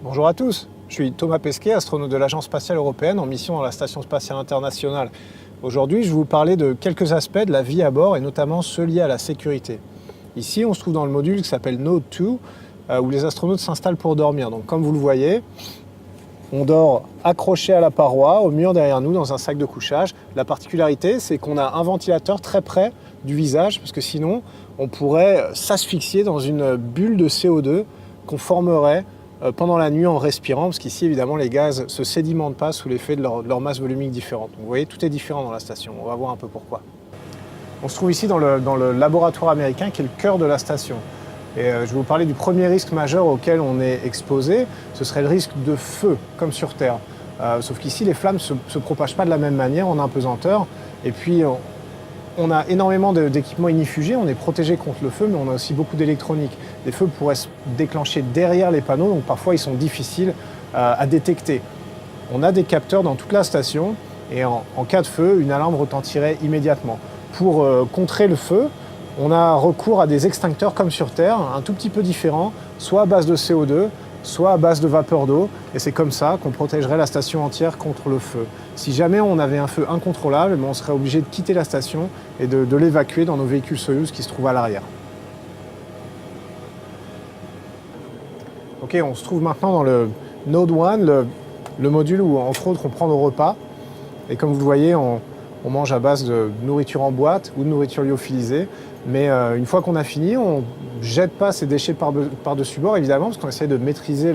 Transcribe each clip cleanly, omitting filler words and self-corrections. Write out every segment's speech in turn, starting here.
Bonjour à tous, je suis Thomas Pesquet, astronaute de l'Agence spatiale européenne en mission dans la Station spatiale internationale. Aujourd'hui, je vais vous parler de quelques aspects de la vie à bord et notamment ceux liés à la sécurité. Ici, on se trouve dans le module qui s'appelle Node 2, où les astronautes s'installent pour dormir. Donc comme vous le voyez, on dort accroché à la paroi, au mur derrière nous, dans un sac de couchage. La particularité, c'est qu'on a un ventilateur très près du visage, parce que sinon, on pourrait s'asphyxier dans une bulle de CO2 qu'on formerait pendant la nuit en respirant, parce qu'ici, évidemment, les gaz ne se sédimentent pas sous l'effet de leur masse volumique différente. Donc, vous voyez, tout est différent dans la station. On va voir un peu pourquoi. On se trouve ici dans le laboratoire américain, qui est le cœur de la station. Et je vais vous parler du premier risque majeur auquel on est exposé, ce serait le risque de feu, comme sur Terre. Sauf qu'ici, les flammes ne se propagent pas de la même manière en apesanteur. Et puis, on a énormément d'équipements ignifugés, on est protégé contre le feu, mais on a aussi beaucoup d'électronique. Les feux pourraient se déclencher derrière les panneaux, donc parfois ils sont difficiles à détecter. On a des capteurs dans toute la station, et en cas de feu, une alarme retentirait immédiatement. Pour contrer le feu, on a recours à des extincteurs comme sur Terre, un tout petit peu différents, soit à base de CO2, soit à base de vapeur d'eau, et c'est comme ça qu'on protégerait la station entière contre le feu. Si jamais on avait un feu incontrôlable, on serait obligé de quitter la station et de l'évacuer dans nos véhicules Soyuz qui se trouvent à l'arrière. Ok, on se trouve maintenant dans le Node 1, le module où entre autres on prend nos repas, et comme vous le voyez, on mange à base de nourriture en boîte ou de nourriture lyophilisée. Mais une fois qu'on a fini, on ne jette pas ces déchets par-dessus bord, évidemment, parce qu'on essaie de maîtriser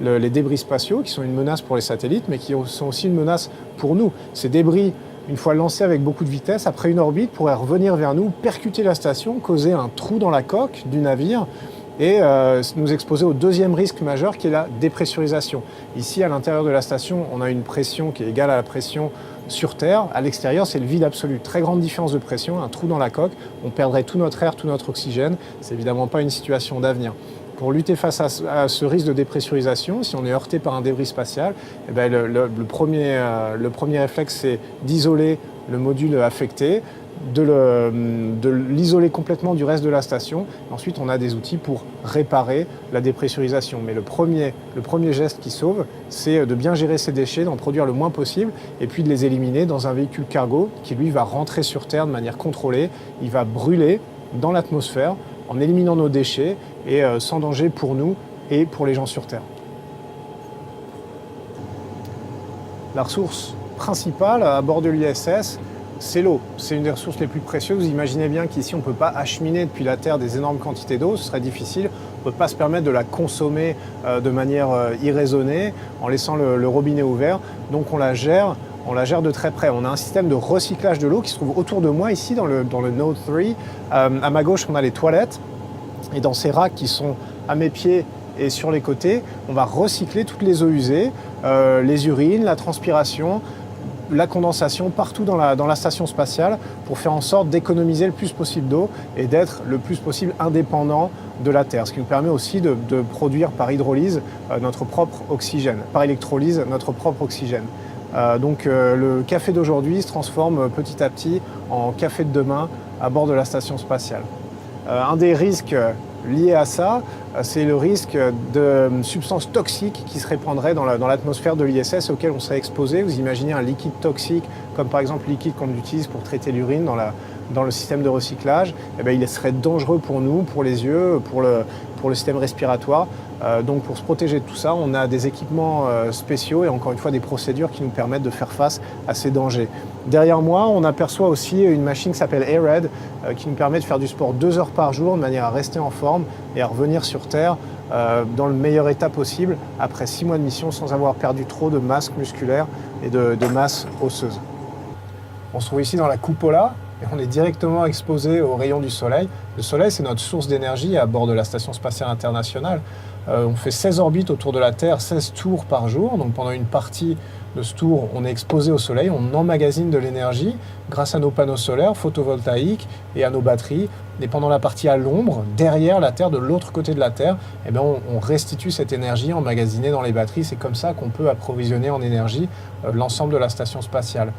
les débris spatiaux, qui sont une menace pour les satellites, mais qui sont aussi une menace pour nous. Ces débris, une fois lancés avec beaucoup de vitesse, après une orbite, pourraient revenir vers nous, percuter la station, causer un trou dans la coque du navire, et nous exposer au deuxième risque majeur qui est la dépressurisation. Ici, à l'intérieur de la station, on a une pression qui est égale à la pression sur Terre. À l'extérieur, c'est le vide absolu. Très grande différence de pression, un trou dans la coque. On perdrait tout notre air, tout notre oxygène. C'est évidemment pas une situation d'avenir. Pour lutter face à ce risque de dépressurisation, si on est heurté par un débris spatial, eh bien le premier réflexe, c'est d'isoler le module affecté, de l'isoler complètement du reste de la station. Ensuite, on a des outils pour réparer la dépressurisation. Mais le premier geste qui sauve, c'est de bien gérer ces déchets, d'en produire le moins possible, et puis de les éliminer dans un véhicule cargo qui, lui, va rentrer sur Terre de manière contrôlée. Il va brûler dans l'atmosphère en éliminant nos déchets et sans danger pour nous et pour les gens sur Terre. La ressource principale à bord de l'ISS, c'est l'eau. C'est une des ressources les plus précieuses. Vous imaginez bien qu'ici, on ne peut pas acheminer depuis la Terre des énormes quantités d'eau, ce serait difficile. On ne peut pas se permettre de la consommer de manière irraisonnée en laissant le robinet ouvert. Donc on la gère de très près. On a un système de recyclage de l'eau qui se trouve autour de moi, ici, dans le Node 3. À ma gauche, on a les toilettes. Et dans ces racks qui sont à mes pieds et sur les côtés, on va recycler toutes les eaux usées, les urines, la transpiration, la condensation partout dans la station spatiale pour faire en sorte d'économiser le plus possible d'eau et d'être le plus possible indépendant de la Terre. Ce qui nous permet aussi de produire par hydrolyse notre propre oxygène, par électrolyse notre propre oxygène. Donc le café d'aujourd'hui se transforme petit à petit en café de demain à bord de la station spatiale. Un des risques liés à ça, c'est le risque de substances toxiques qui se répandraient dans l'atmosphère de l'ISS auquel on serait exposé. Vous imaginez un liquide toxique, comme par exemple le liquide qu'on utilise pour traiter l'urine dans le système de recyclage. Eh bien, il serait dangereux pour nous, pour les yeux, pour le système respiratoire. Donc pour se protéger de tout ça, on a des équipements spéciaux et encore une fois des procédures qui nous permettent de faire face à ces dangers. Derrière moi, on aperçoit aussi une machine qui s'appelle AirRed qui nous permet de faire du sport 2 heures par jour de manière à rester en forme et à revenir sur Terre dans le meilleur état possible après 6 mois de mission sans avoir perdu trop de masse musculaire et de masse osseuse. On se trouve ici dans la cupola et on est directement exposé aux rayons du Soleil. Le Soleil, c'est notre source d'énergie à bord de la Station spatiale internationale. On fait 16 orbites autour de la Terre, 16 tours par jour. Donc pendant une partie de ce tour, on est exposé au Soleil, on emmagasine de l'énergie grâce à nos panneaux solaires photovoltaïques et à nos batteries. Et pendant la partie à l'ombre, derrière la Terre, de l'autre côté de la Terre, eh bien, on restitue cette énergie emmagasinée dans les batteries. C'est comme ça qu'on peut approvisionner en énergie l'ensemble de la station spatiale.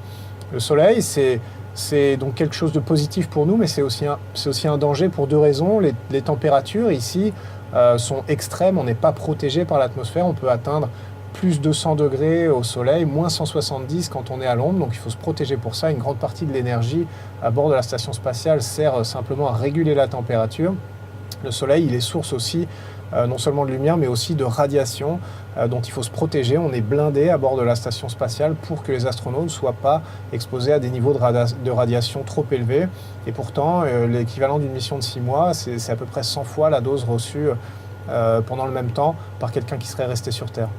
Le Soleil, c'est donc quelque chose de positif pour nous, mais c'est aussi un danger pour 2 raisons. Les températures, ici, sont extrêmes. On n'est pas protégé par l'atmosphère. On peut atteindre plus 200 degrés au soleil, moins 170 quand on est à l'ombre, donc il faut se protéger pour ça. Une grande partie de l'énergie à bord de la station spatiale sert simplement à réguler la température. Le soleil, il est source aussi non seulement de lumière, mais aussi de radiation dont il faut se protéger. On est blindé à bord de la station spatiale pour que les astronautes ne soient pas exposés à des niveaux de radiation trop élevés. Et pourtant, l'équivalent d'une mission de 6 mois, c'est à peu près 100 fois la dose reçue pendant le même temps par quelqu'un qui serait resté sur Terre.